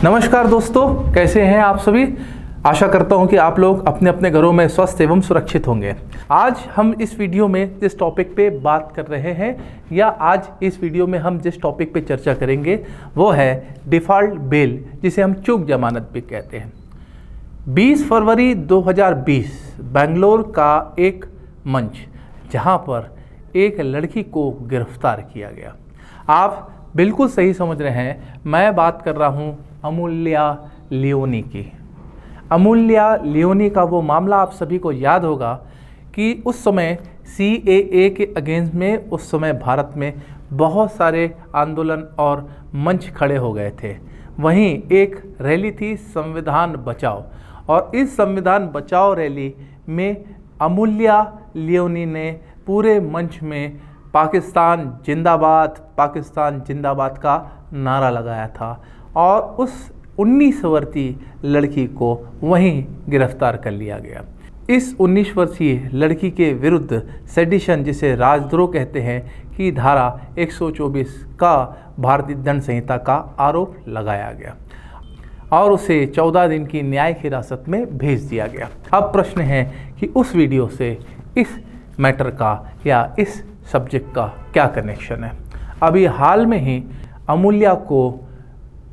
नमस्कार दोस्तों, कैसे हैं आप सभी। आशा करता हूं कि आप लोग अपने अपने घरों में स्वस्थ एवं सुरक्षित होंगे। आज हम इस वीडियो में जिस टॉपिक पे बात कर रहे हैं या आज इस वीडियो में हम जिस टॉपिक पे चर्चा करेंगे वो है डिफ़ॉल्ट बेल, जिसे हम चूक जमानत भी कहते हैं। 20 फरवरी 2020 बेंगलोर का एक मंच जहां पर एक लड़की को गिरफ्तार किया गया। आप बिल्कुल सही समझ रहे हैं, मैं बात कर रहा हूं अमूल्या लियोनी की। अमूल्या लियोनी का वो मामला आप सभी को याद होगा कि उस समय CAA के अगेंस्ट में उस समय भारत में बहुत सारे आंदोलन और मंच खड़े हो गए थे। वहीं एक रैली थी संविधान बचाओ, और इस संविधान बचाओ रैली में अमूल्या लियोनी ने पूरे मंच में पाकिस्तान जिंदाबाद का नारा लगाया था और उस 19 वर्षीय लड़की को वहीं गिरफ्तार कर लिया गया। इस 19 वर्षीय लड़की के विरुद्ध सेडिशन, जिसे राजद्रोह कहते हैं, की धारा 124 का भारतीय दंड संहिता का आरोप लगाया गया और उसे 14 दिन की न्यायिक हिरासत में भेज दिया गया। अब प्रश्न है कि उस वीडियो से इस मैटर का या इस सब्जेक्ट का क्या कनेक्शन है। अभी हाल में ही अमूल्या को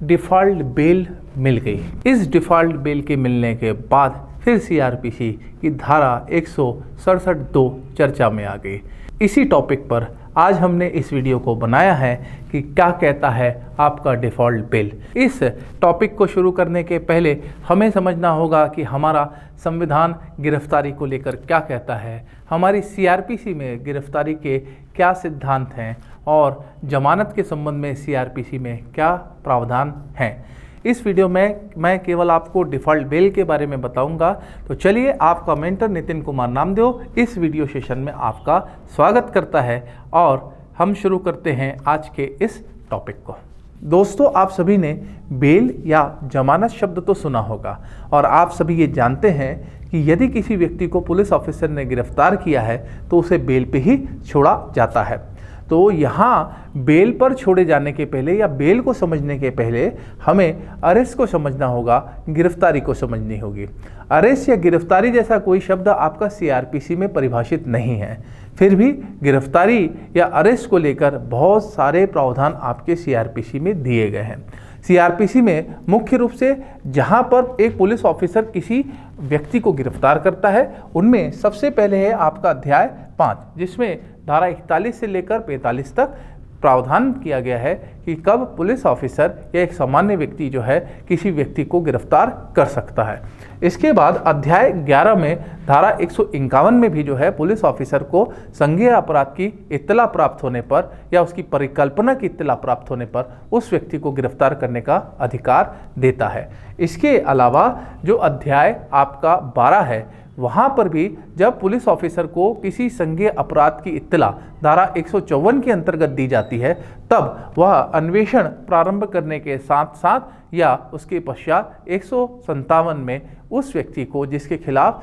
डिफ़ॉल्ट बेल मिल गई। इस डिफ़ॉल्ट बेल के मिलने के बाद फिर CRPC की धारा 167(2) चर्चा में आ गई। इसी टॉपिक पर आज हमने इस वीडियो को बनाया है कि क्या कहता है आपका डिफ़ॉल्ट बेल। इस टॉपिक को शुरू करने के पहले हमें समझना होगा कि हमारा संविधान गिरफ्तारी को लेकर क्या कहता है, हमारी CRPC में गिरफ्तारी के क्या सिद्धांत हैं और जमानत के संबंध में CRPC में क्या प्रावधान हैं। इस वीडियो में मैं केवल आपको डिफ़ॉल्ट बेल के बारे में बताऊंगा। तो चलिए, आपका मेंटर नितिन कुमार नामदेव इस वीडियो सेशन में आपका स्वागत करता है और हम शुरू करते हैं आज के इस टॉपिक को। दोस्तों, आप सभी ने बेल या जमानत शब्द तो सुना होगा और आप सभी ये जानते हैं कि यदि किसी व्यक्ति को पुलिस ऑफिसर ने गिरफ्तार किया है तो उसे बेल पे ही छोड़ा जाता है। तो यहाँ बेल पर छोड़े जाने के पहले या बेल को समझने के पहले हमें अरेस्ट को समझना होगा, गिरफ्तारी को समझनी होगी। अरेस्ट या गिरफ्तारी जैसा कोई शब्द आपका CRPC में परिभाषित नहीं है, फिर भी गिरफ्तारी या अरेस्ट को लेकर बहुत सारे प्रावधान आपके CRPC में दिए गए हैं। CRPC में मुख्य रूप से जहां पर एक पुलिस ऑफिसर किसी व्यक्ति को गिरफ्तार करता है, उनमें सबसे पहले है आपका अध्याय 5, जिसमें धारा 41 से लेकर 45 तक प्रावधान किया गया है कि कब पुलिस ऑफिसर या एक सामान्य व्यक्ति जो है किसी व्यक्ति को गिरफ्तार कर सकता है। इसके बाद अध्याय 11 में धारा 151 में भी जो है पुलिस ऑफिसर को संज्ञेय अपराध की इत्तला प्राप्त होने पर या उसकी परिकल्पना की इत्तला प्राप्त होने पर उस व्यक्ति को गिरफ्तार करने का अधिकार देता है। इसके अलावा जो अध्याय आपका 12 है, वहाँ पर भी जब पुलिस ऑफिसर को किसी संज्ञेय अपराध की इत्तला धारा 154 के अंतर्गत दी जाती है, तब वह अन्वेषण प्रारंभ करने के साथ साथ या उसके पश्चात 157 में उस व्यक्ति को जिसके खिलाफ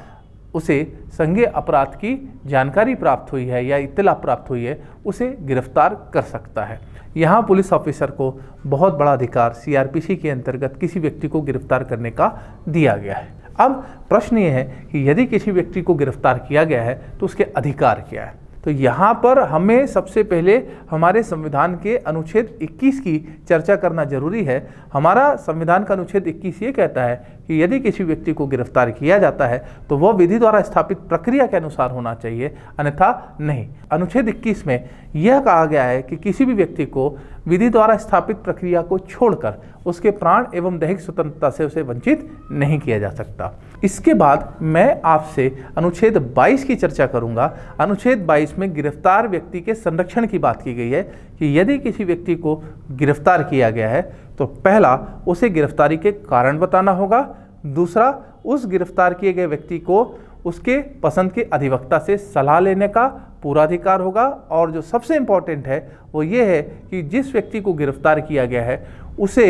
उसे संज्ञेय अपराध की जानकारी प्राप्त हुई है या इत्तला प्राप्त हुई है, उसे गिरफ्तार कर सकता है। यहाँ पुलिस ऑफिसर को बहुत बड़ा अधिकार CRPC के अंतर्गत किसी व्यक्ति को गिरफ्तार करने का दिया गया है। अब प्रश्न ये है कि यदि किसी व्यक्ति को गिरफ्तार किया गया है तो उसके अधिकार क्या है। तो यहाँ पर हमें सबसे पहले हमारे संविधान के अनुच्छेद 21 की चर्चा करना जरूरी है। हमारा संविधान का अनुच्छेद 21 ये कहता है कि यदि किसी व्यक्ति को गिरफ्तार किया जाता है तो वह विधि द्वारा स्थापित प्रक्रिया के अनुसार होना चाहिए, अन्यथा नहीं। अनुच्छेद 21 में यह कहा गया है कि किसी भी व्यक्ति को विधि द्वारा स्थापित प्रक्रिया को छोड़कर उसके प्राण एवं दैहिक स्वतंत्रता से उसे वंचित नहीं किया जा सकता। इसके बाद मैं आपसे अनुच्छेद 22 की चर्चा करूंगा। अनुच्छेद 22 में गिरफ्तार व्यक्ति के संरक्षण की बात की गई है कि यदि किसी व्यक्ति को गिरफ्तार किया गया है तो पहला, उसे गिरफ्तारी के कारण बताना होगा। दूसरा, उस गिरफ्तार किए गए व्यक्ति को उसके पसंद के अधिवक्ता से सलाह लेने का पूरा अधिकार होगा। और जो सबसे इम्पॉर्टेंट है वो ये है कि जिस व्यक्ति को गिरफ्तार किया गया है उसे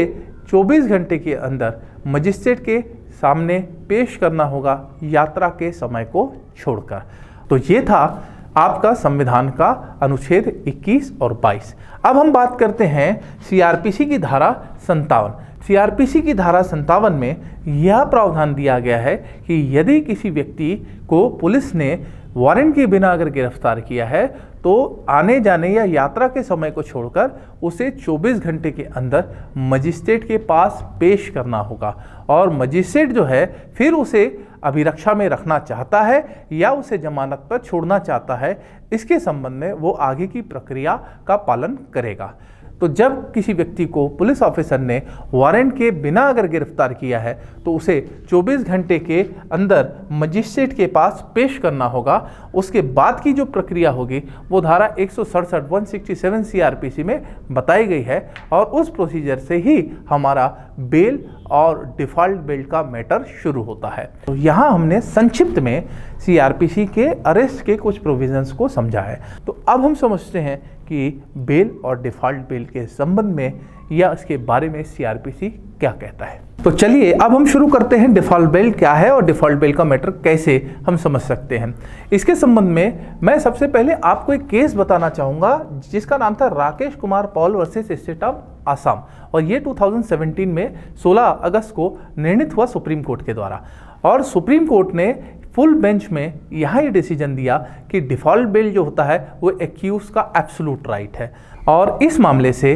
24 घंटे के अंदर मजिस्ट्रेट के सामने पेश करना होगा, यात्रा के समय को छोड़कर। तो ये था आपका संविधान का अनुच्छेद 21 और 22। अब हम बात करते हैं CRPC की धारा 57। सीआरपीसी की धारा 57 में यह प्रावधान दिया गया है कि यदि किसी व्यक्ति को पुलिस ने वारंट के बिना अगर गिरफ्तार किया है तो आने जाने या यात्रा के समय को छोड़कर उसे 24 घंटे के अंदर मजिस्ट्रेट के पास पेश करना होगा और मजिस्ट्रेट जो है फिर उसे अभिरक्षा में रखना चाहता है या उसे जमानत पर छोड़ना चाहता है, इसके संबंध में वो आगे की प्रक्रिया का पालन करेगा। तो जब किसी व्यक्ति को पुलिस ऑफिसर ने वारंट के बिना अगर गिरफ्तार किया है तो उसे 24 घंटे के अंदर मजिस्ट्रेट के पास पेश करना होगा। उसके बाद की जो प्रक्रिया होगी वो धारा 167 167 सीआरपीसी में बताई गई है और उस प्रोसीजर से ही हमारा बेल और डिफ़ॉल्ट बेल का मैटर शुरू होता है। तो यहाँ हमने संक्षिप्त में सीआरपीसी के अरेस्ट के कुछ प्रोविजंस को समझा है। तो अब हम समझते हैं कि बेल और डिफ़ॉल्ट बेल के संबंध में या इसके बारे में सीआरपीसी क्या कहता है। तो चलिए अब हम शुरू करते हैं डिफ़ॉल्ट बेल क्या है और डिफ़ॉल्ट बेल का मैटर कैसे हम समझ सकते हैं। इसके संबंध में मैं सबसे पहले आपको एक केस बताना चाहूँगा जिसका नाम था Rakesh Kumar Paul versus state of Assam और ये 2017 में 16 अगस्त को निर्णित हुआ सुप्रीम कोर्ट के द्वारा। और सुप्रीम कोर्ट ने फुल बेंच में यहाँ ये डिसीजन दिया कि डिफ़ॉल्ट बेल जो होता है वो एक्यूज का एब्सोल्यूट राइट है और इस मामले से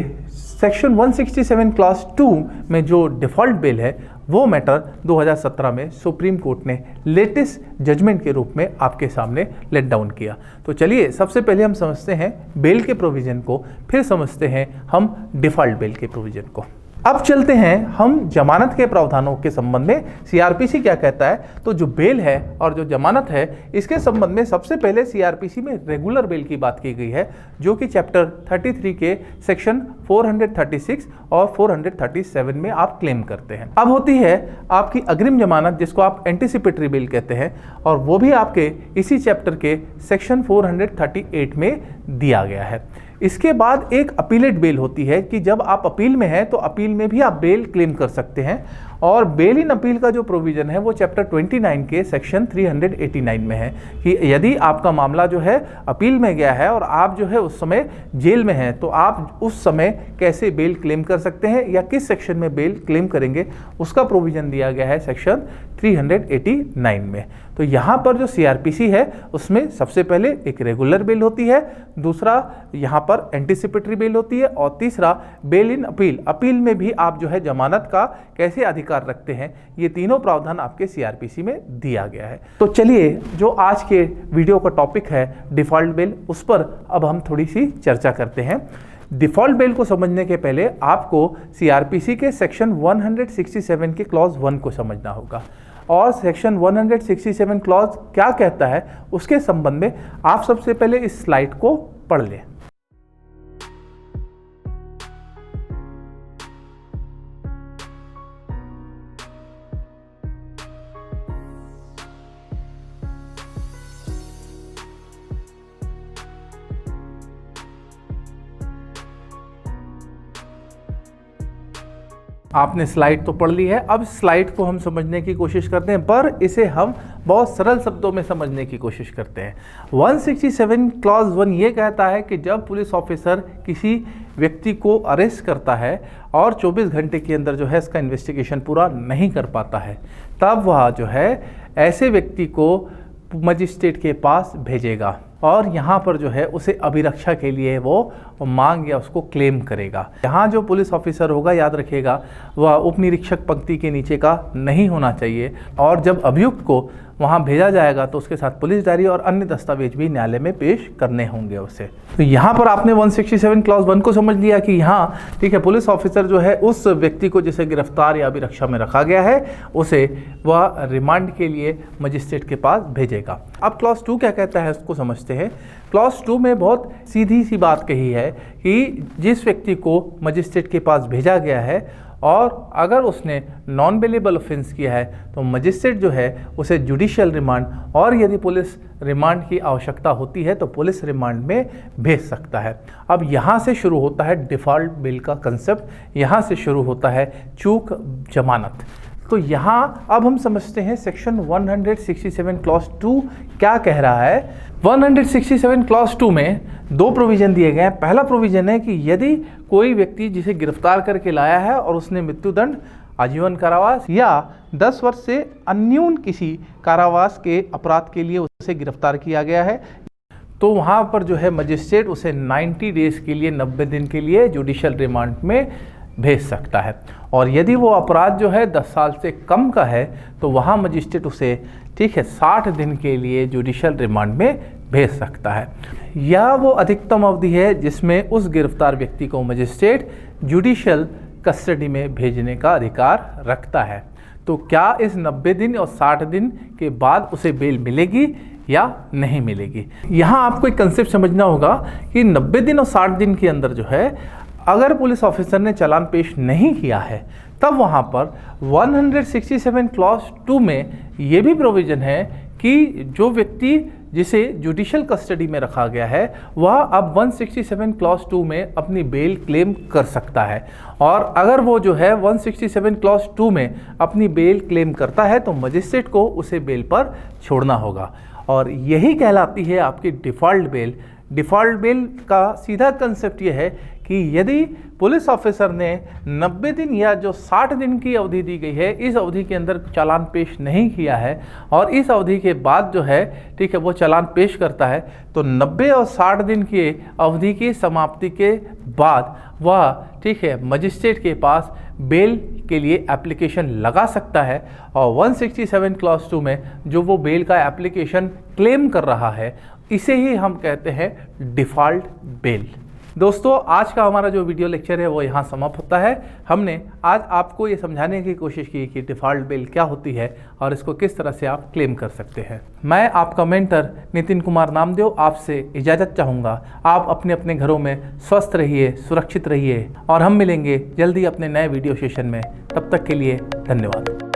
सेक्शन 167 क्लास 2 में जो डिफ़ॉल्ट बेल है वो मैटर 2017 में सुप्रीम कोर्ट ने लेटेस्ट जजमेंट के रूप में आपके सामने लेट डाउन किया। तो चलिए सबसे पहले हम समझते हैं बेल के प्रोविज़न को, फिर समझते हैं हम डिफ़ॉल्ट बेल के प्रोविज़न को। अब चलते हैं हम जमानत के प्रावधानों के संबंध में सीआरपीसी क्या कहता है। तो जो बेल है और जो जमानत है इसके संबंध में सबसे पहले सीआरपीसी में रेगुलर बेल की बात की गई है जो कि चैप्टर 33 के सेक्शन 436 और 437 में आप क्लेम करते हैं। अब होती है आपकी अग्रिम जमानत जिसको आप एंटीसिपेटरी बेल कहते हैं और वो भी आपके इसी चैप्टर के सेक्शन 438 में दिया गया है। इसके बाद एक अपीलेट बेल होती है कि जब आप अपील में हैं तो अपील में भी आप बेल क्लेम कर सकते हैं और बेल इन अपील का जो प्रोविज़न है वो चैप्टर 29 के सेक्शन 389 में है कि यदि आपका मामला जो है अपील में गया है और आप जो है उस समय जेल में हैं तो आप उस समय कैसे बेल क्लेम कर सकते हैं या किस सेक्शन में बेल क्लेम करेंगे उसका प्रोविज़न दिया गया है सेक्शन 389 में। तो यहाँ पर जो सीआरपीसी है उसमें सबसे पहले एक रेगुलर बेल होती है, दूसरा यहाँ पर एंटीसिपेटरी बेल होती है और तीसरा बेल इन अपील। अपील में भी आप जो है जमानत का कैसे अधिकार रखते हैं, ये तीनों प्रावधान आपके सीआरपीसी में दिया गया है। तो चलिए जो आज के वीडियो का टॉपिक है डिफ़ॉल्ट बेल, उस पर अब हम थोड़ी सी चर्चा करते हैं। डिफ़ॉल्ट बेल को समझने के पहले आपको सीआरपीसी के सेक्शन 167 के क्लॉज 1 को समझना होगा और सेक्शन 167 क्लॉज क्या कहता है उसके संबंध में आप सबसे पहले इस स्लाइड को पढ़ लें। आपने स्लाइड तो पढ़ ली है, अब स्लाइड को हम समझने की कोशिश करते हैं पर इसे हम बहुत सरल शब्दों में समझने की कोशिश करते हैं। 167 क्लॉज 1 ये कहता है कि जब पुलिस ऑफिसर किसी व्यक्ति को अरेस्ट करता है और 24 घंटे के अंदर जो है इसका इन्वेस्टिगेशन पूरा नहीं कर पाता है तब वह जो है ऐसे व्यक्ति को मजिस्ट्रेट के पास भेजेगा और यहाँ पर जो है उसे अभिरक्षा के लिए वो मांग या उसको क्लेम करेगा। यहाँ जो पुलिस ऑफिसर होगा याद रखिएगा वह उपनिरीक्षक पंक्ति के नीचे का नहीं होना चाहिए और जब अभियुक्त को वहाँ भेजा जाएगा तो उसके साथ पुलिस डायरी और अन्य दस्तावेज भी न्यायालय में पेश करने होंगे उसे। तो यहाँ पर आपने 167 क्लॉज 1 को समझ लिया कि यहाँ ठीक है पुलिस ऑफिसर जो है उस व्यक्ति को जिसे गिरफ्तार या अभिरक्षा में रखा गया है उसे वह रिमांड के लिए मजिस्ट्रेट के पास भेजेगा। अब क्लॉज 2 क्या कहता है उसको समझते हैं। क्लॉज 2 में बहुत सीधी सी बात कही है कि जिस व्यक्ति को मजिस्ट्रेट के पास भेजा गया है और अगर उसने नॉन बेलेबल ऑफेंस किया है तो मजिस्ट्रेट जो है उसे जुडिशियल रिमांड और यदि पुलिस रिमांड की आवश्यकता होती है तो पुलिस रिमांड में भेज सकता है। अब यहाँ से शुरू होता है डिफ़ॉल्ट बेल का कंसेप्ट, यहाँ से शुरू होता है चूक जमानत। तो यहाँ अब हम समझते हैं सेक्शन 167 क्लॉज 2 क्या कह रहा है। 167 क्लॉज 2 में दो प्रोविज़न दिए गए हैं। पहला प्रोविज़न है कि यदि कोई व्यक्ति जिसे गिरफ्तार करके लाया है और उसने मृत्युदंड, आजीवन कारावास या 10 वर्ष से अन्यून किसी कारावास के अपराध के लिए उसे गिरफ्तार किया गया है, तो वहाँ पर जो है मजिस्ट्रेट उसे 90 डेज़ के लिए, 90 दिन के लिए जुडिशियल रिमांड में भेज सकता है। और यदि वो अपराध जो है 10 साल से कम का है तो वहाँ मजिस्ट्रेट उसे 60 दिन के लिए जुडिशियल रिमांड में भेज सकता है। यह वो अधिकतम अवधि है जिसमें उस गिरफ्तार व्यक्ति को मजिस्ट्रेट जुडिशियल कस्टडी में भेजने का अधिकार रखता है। तो क्या इस 90 दिन और 60 दिन के बाद उसे बेल मिलेगी या नहीं मिलेगी? यहाँ आपको एक कंसेप्ट समझना होगा कि 90 दिन और 60 दिन के अंदर जो है अगर पुलिस ऑफिसर ने चालान पेश नहीं किया है तब वहाँ पर 167 क्लॉज 2 में ये भी प्रोविज़न है कि जो व्यक्ति जिसे जुडिशियल कस्टडी में रखा गया है वह अब 167 क्लॉज 2 में अपनी बेल क्लेम कर सकता है। और अगर वो जो है 167 क्लॉज 2 में अपनी बेल क्लेम करता है तो मजिस्ट्रेट को उसे बेल पर छोड़ना होगा। और यही कहलाती है आपकी डिफ़ॉल्ट बेल। डिफ़ॉल्ट बेल का सीधा कंसेप्ट ये है कि यदि पुलिस ऑफिसर ने 90 दिन या जो 60 दिन की अवधि दी गई है, इस अवधि के अंदर चालान पेश नहीं किया है और इस अवधि के बाद जो है वो चालान पेश करता है, तो 90 और 60 दिन की अवधि की समाप्ति के बाद वह मजिस्ट्रेट के पास बेल के लिए एप्लीकेशन लगा सकता है। और 167 क्लॉज 2 में जो वो बेल का एप्लीकेशन क्लेम कर रहा है इसे ही हम कहते हैं डिफ़ॉल्ट बेल। दोस्तों, आज का हमारा जो वीडियो लेक्चर है वो यहाँ समाप्त होता है। हमने आज आपको ये समझाने की कोशिश की कि डिफ़ॉल्ट बेल क्या होती है और इसको किस तरह से आप क्लेम कर सकते हैं। मैं आपका मेंटर नितिन कुमार नामदेव आपसे इजाज़त चाहूँगा। आप अपने अपने घरों में स्वस्थ रहिए, सुरक्षित रहिए और हम मिलेंगे जल्दी अपने नए वीडियो सेशन में। तब तक के लिए धन्यवाद।